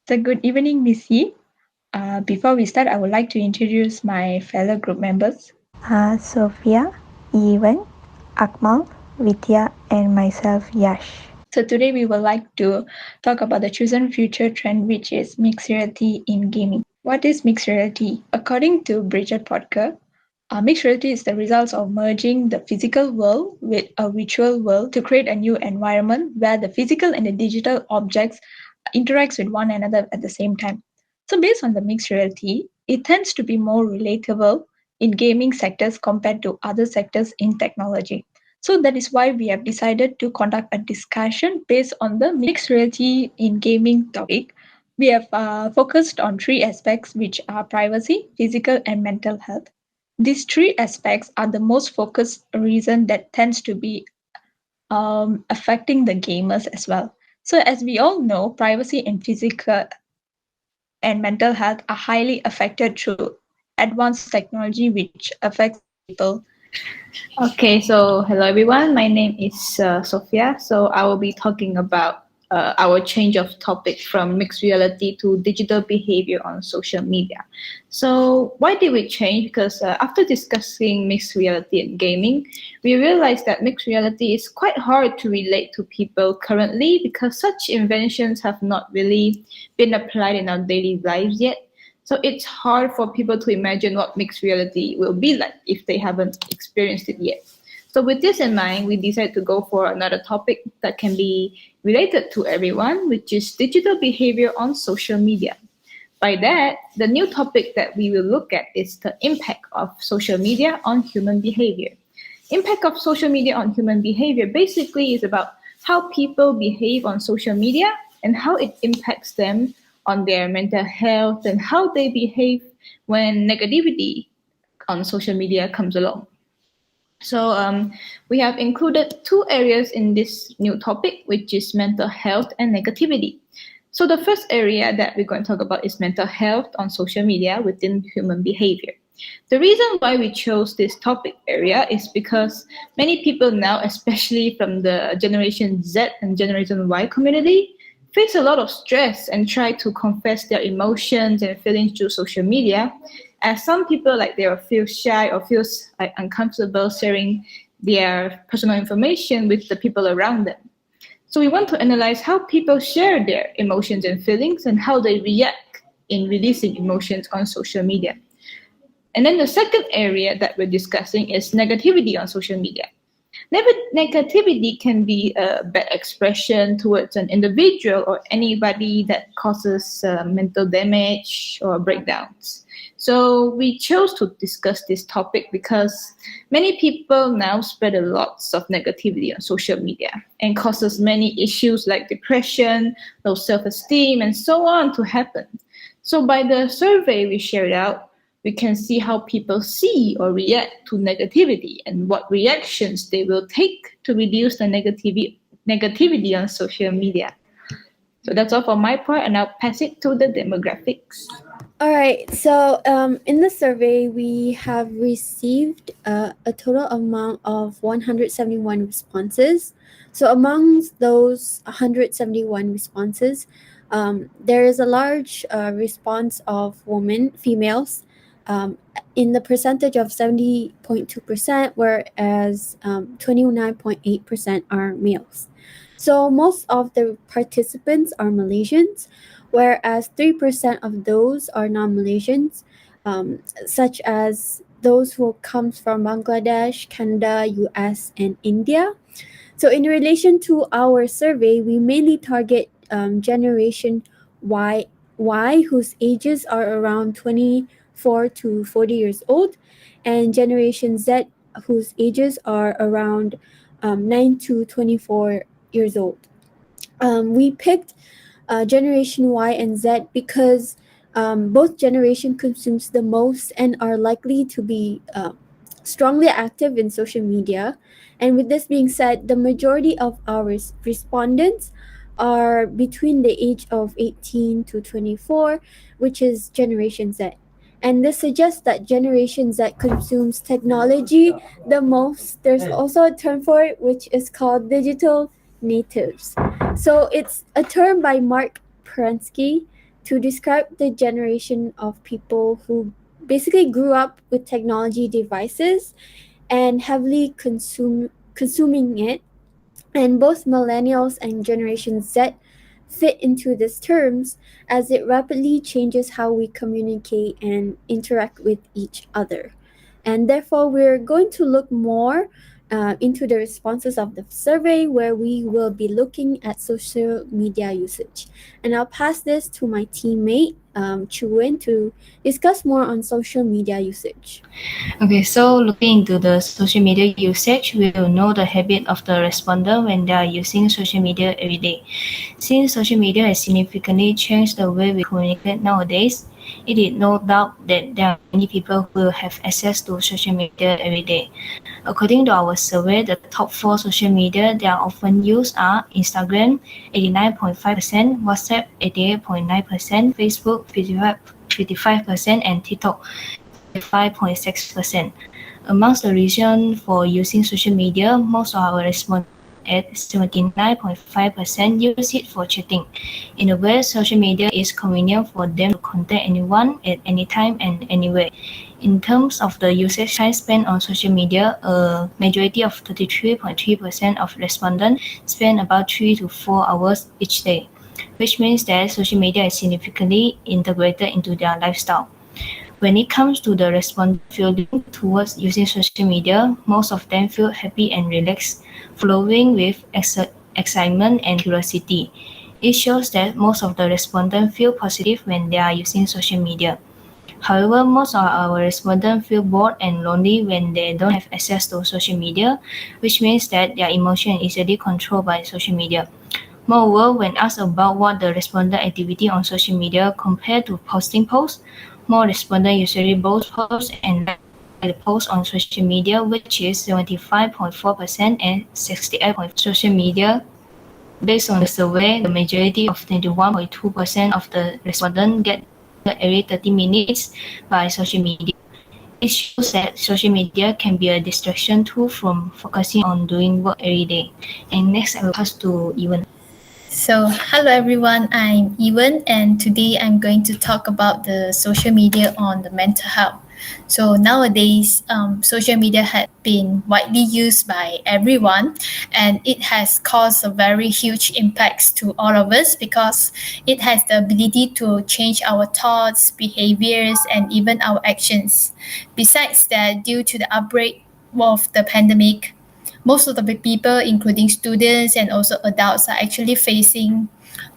So good evening, Missy. Before we start, I would like to introduce my fellow group members. Sophia, Wen, Akmal, Vidya, and myself, Yash. So today we would like to talk about the chosen future trend, which is mixed reality in gaming. What is mixed reality? According to Bridget Podker, mixed reality is the result of merging the physical world with a virtual world to create a new environment where the physical and the digital objects interacts with one another at the same time. So based on the mixed reality, it tends to be more relatable in gaming sectors compared to other sectors in technology. So that is why we have decided to conduct a discussion based on the mixed reality in gaming topic. We have focused on three aspects, which are privacy, physical, and mental health. These three aspects are the most focused reason that tends to be affecting the gamers as well. So, as we all know, privacy and physical and mental health are highly affected through advanced technology, which affects people. Okay, so hello everyone. My name is Sophia. So I will be talking about our change of topic from mixed reality to digital behavior on social media. So why did we change? Because after discussing mixed reality and gaming, we realized that mixed reality is quite hard to relate to people currently because such inventions have not really been applied in our daily lives yet. So it's hard for people to imagine what mixed reality will be like if they haven't experienced it yet. So with this in mind, we decided to go for another topic that can be related to everyone, which is digital behavior on social media. By that, the new topic that we will look at is the impact of social media on human behavior. Impact of social media on human behavior basically is about how people behave on social media and how it impacts them on their mental health and how they behave when negativity on social media comes along. So we have included two areas in this new topic, which is mental health and negativity. So the first area that we're going to talk about is mental health on social media within human behavior. The reason why we chose this topic area is because many people now, especially from the Generation Z and Generation Y community, face a lot of stress and try to confess their emotions and feelings through social media. As some people like they feel shy or feels like uncomfortable sharing their personal information with the people around them. So we want to analyze how people share their emotions and feelings and how they react in releasing emotions on social media. And then the second area that we're discussing is negativity on social media. Negativity can be a bad expression towards an individual or anybody that causes mental damage or breakdowns. So we chose to discuss this topic because many people now spread a lot of negativity on social media and causes many issues like depression, low self-esteem, and so on to happen. So by the survey we shared out, we can see how people see or react to negativity and what reactions they will take to reduce the negativity on social media. So that's all for my part, and I'll pass it to the demographics. All right, so in the survey, we have received a total amount of 171 responses. So, amongst those 171 responses, there is a large response of women, females, in the percentage of 70.2%, whereas 29.8% are males. So, most of the participants are Malaysians, whereas 3% of those are non-Malaysians, such as those who comes from Bangladesh, Canada, US, and India. So in relation to our survey, we mainly target Generation Y, whose ages are around 24 to 40 years old, and Generation Z, whose ages are around 9 to 24 years old. We picked Generation Y and Z because both generation consumes the most and are likely to be strongly active in social media. And with this being said, the majority of our respondents are between the age of 18 to 24, which is Generation Z. And this suggests that Generation Z consumes technology the most. There's also a term for it, which is called digital natives. So it's a term by Mark Prensky to describe the generation of people who basically grew up with technology devices and heavily consuming it. And both millennials and Generation Z fit into these terms as it rapidly changes how we communicate and interact with each other. And therefore, we're going to look more into the responses of the survey, where we will be looking at social media usage. And I'll pass this to my teammate, ChooWen, to discuss more on social media usage. Okay, so looking into the social media usage, we will know the habit of the respondent when they are using social media every day. Since social media has significantly changed the way we communicate nowadays, it is no doubt that there are many people who have access to social media every day. According to our survey, the top 4 social media that are often used are Instagram 89.5%, WhatsApp 88.9%, Facebook 55%, and TikTok 35.6%. Amongst the reasons for using social media, most of our respondents at 79.5% use it for chatting. In a way, social media is convenient for them to contact anyone at any time and anywhere. In terms of the usage time spent on social media, a majority of 33.3% of respondents spend about 3 to 4 hours each day, which means that social media is significantly integrated into their lifestyle. When it comes to the respondent feeling towards using social media, most of them feel happy and relaxed, flowing with excitement and curiosity. It shows that most of the respondents feel positive when they are using social media. However, most of our respondents feel bored and lonely when they don't have access to social media, which means that their emotion is easily controlled by social media. Moreover, when asked about what the respondent activity on social media compared to posting posts, more respondents usually both post and like the post on social media, which is 75.4% and 68.5% social media. Based on the survey, the majority of 21.2% of the respondents get every 30 minutes by social media. It shows that social media can be a distraction tool from focusing on doing work every day. And next, I will pass to Ewan. So, hello everyone, I'm Ewan, and today I'm going to talk about the social media on the mental health. So, nowadays, social media has been widely used by everyone, and it has caused a very huge impacts to all of us because it has the ability to change our thoughts, behaviors, and even our actions. Besides that, due to the outbreak of the pandemic, most of the people, including students and also adults, are actually facing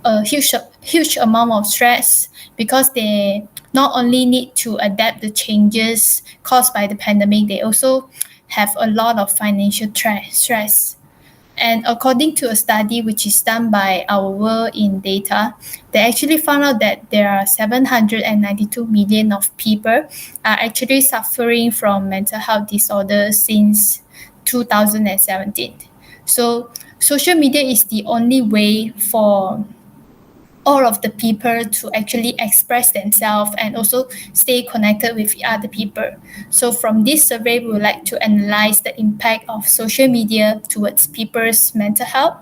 a huge amount of stress because they not only need to adapt the changes caused by the pandemic, they also have a lot of financial stress. And according to a study which is done by our World in Data, they actually found out that there are 792 million of people are actually suffering from mental health disorders since 2017. So social media is the only way for all of the people to actually express themselves and also stay connected with other people. So from this survey, we would like to analyze the impact of social media towards people's mental health,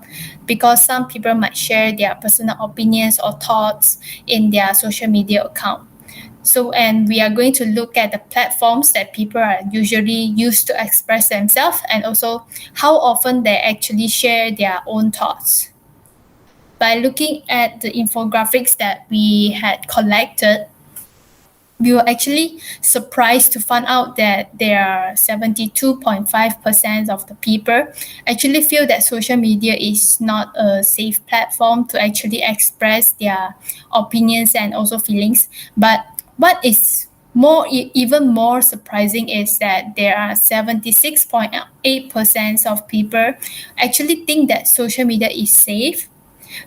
because some people might share their personal opinions or thoughts in their social media account. So, and we are going to look at the platforms that people are usually used to express themselves and also how often they actually share their own thoughts. By looking at the infographics that we had collected, we were actually surprised to find out that there are 72.5% of the people actually feel that social media is not a safe platform to actually express their opinions and also feelings. But what is even more surprising is that there are 76.8% of people actually think that social media is safe,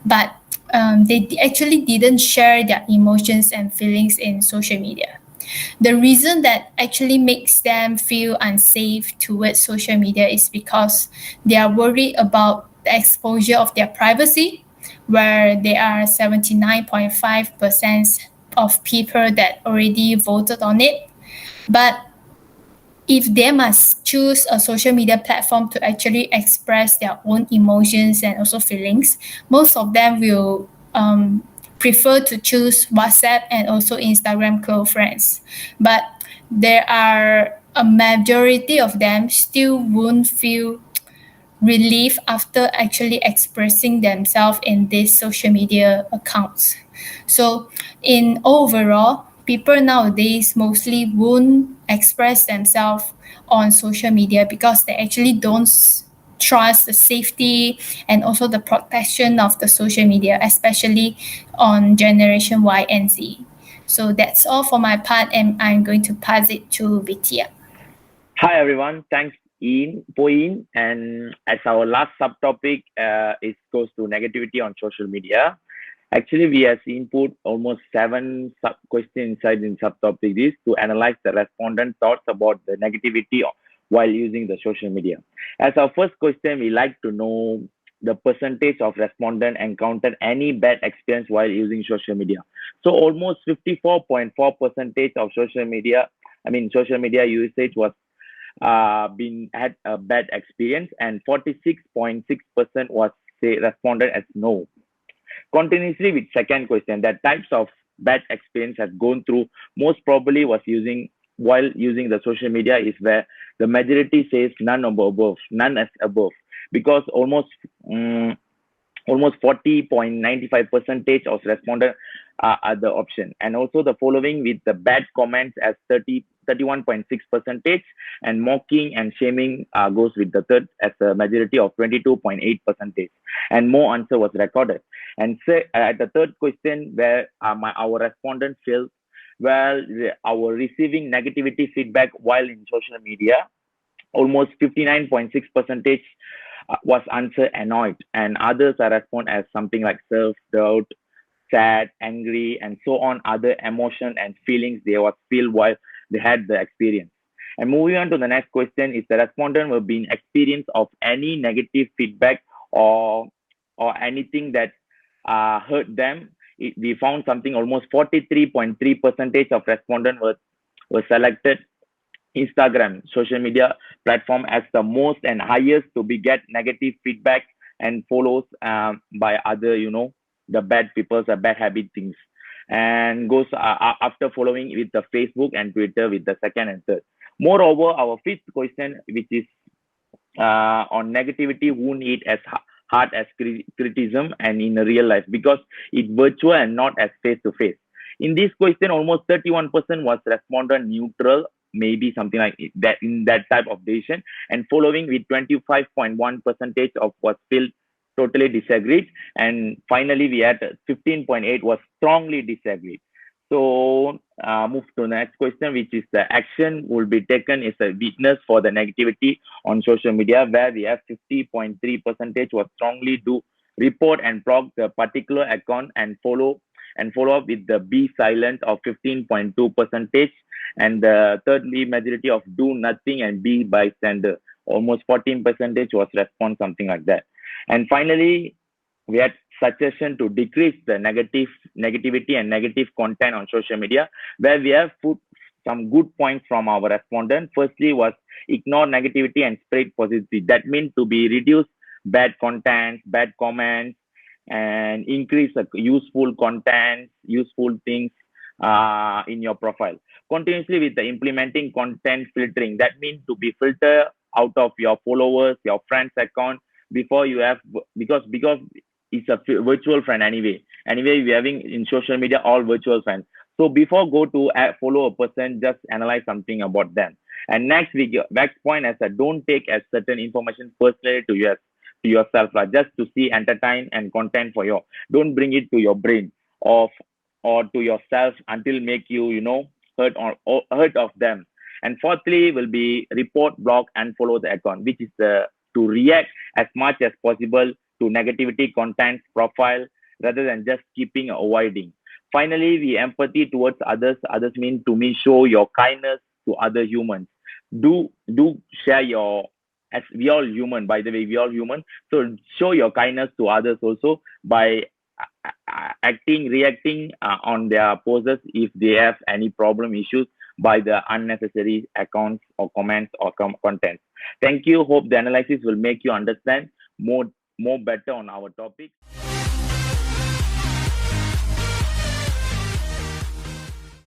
but they actually didn't share their emotions and feelings in social media. The reason that actually makes them feel unsafe towards social media is because they are worried about the exposure of their privacy, where there are 79.5% of people that already voted on it. But if they must choose a social media platform to actually express their own emotions and also feelings, most of them will prefer to choose WhatsApp and also Instagram close friends. But there are a majority of them still won't feel relief after actually expressing themselves in these social media accounts. So, in overall, people nowadays mostly won't express themselves on social media because they actually don't trust the safety and also the protection of the social media, especially on generation Y and Z. So that's all for my part, and I'm going to pass it to Vidya. Hi everyone, thanks Poh Yi. And as our last subtopic is goes to negativity on social media. Actually, we have input almost 7 sub-questions inside in subtopic this to analyze the respondent thoughts about the negativity while using the social media. As our first question, we like to know the percentage of respondent encountered any bad experience while using social media. So almost 54.4% of social media usage was been had a bad experience, and 46.6% was say responded as no. Continuously with second question, that types of bad experience has gone through most probably was using while using the social media is where the majority says none as above, because almost 40.95 percentage of respondents are the option, and also the following with the bad comments as 31.6 percentage, and mocking and shaming goes with the third as a majority of 22.8 percentage, and more answer was recorded. And say at the third question where our respondent feels well, our receiving negativity feedback while in social media, almost 59.6 percentage was answered annoyed, and others are respond as something like self-doubt, sad, angry, and so on, other emotion and feelings they was feel while they had the experience. And moving on to the next question, is the respondent will be in experience of any negative feedback or anything that hurt them. We found something almost 43.3 percentage of respondents were selected Instagram social media platform as the most and highest to be get negative feedback and follows by other the bad people's bad habit things, and goes after following with the Facebook and Twitter with the second and third. Moreover, our fifth question, which is on negativity, who need as hard as criticism and in real life, because it's virtual and not as face to face. In this question, almost 31% was respondent neutral, maybe something like that in that type of decision, and following with 25.1 percentage of was still totally disagreed, and finally we had 15.8 was strongly disagreed. So move to the next question, which is the action will be taken is a witness for the negativity on social media, where we have 50.3 percentage was strongly do report and block the particular account and follow up with the be silent of 15.2 percentage, and the thirdly majority of do nothing and be bystander, almost 14 percentage was response something like that. And finally we had suggestion to decrease the negativity and negative content on social media, where we have put some good points from our respondent. Firstly was ignore negativity and spread positivity. That means to be reduce bad content, bad comments, and increase the useful content, useful things in your profile. Continuously with the implementing content filtering. That means to be filter out of your followers, your friends account before you have, because it's a virtual friend anyway. Anyway, we're having in social media all virtual friends. So before go to follow a person, just analyze something about them. And next point as a don't take as certain information personally to yourself, just to see entertain and content for you. Don't bring it to your brain or to yourself until make you hurt of them. And fourthly will be report, block, and follow the account, which is to react as much as possible to negativity content profile rather than just keeping avoiding. Finally, we empathy towards others. Others mean to me show your kindness to other humans. Do share your, as we all human, by the way, we all human. So show your kindness to others also by reacting on their poses if they have any problem issues by the unnecessary accounts or comments or contents. Thank you. Hope the analysis will make you understand more better on our topic.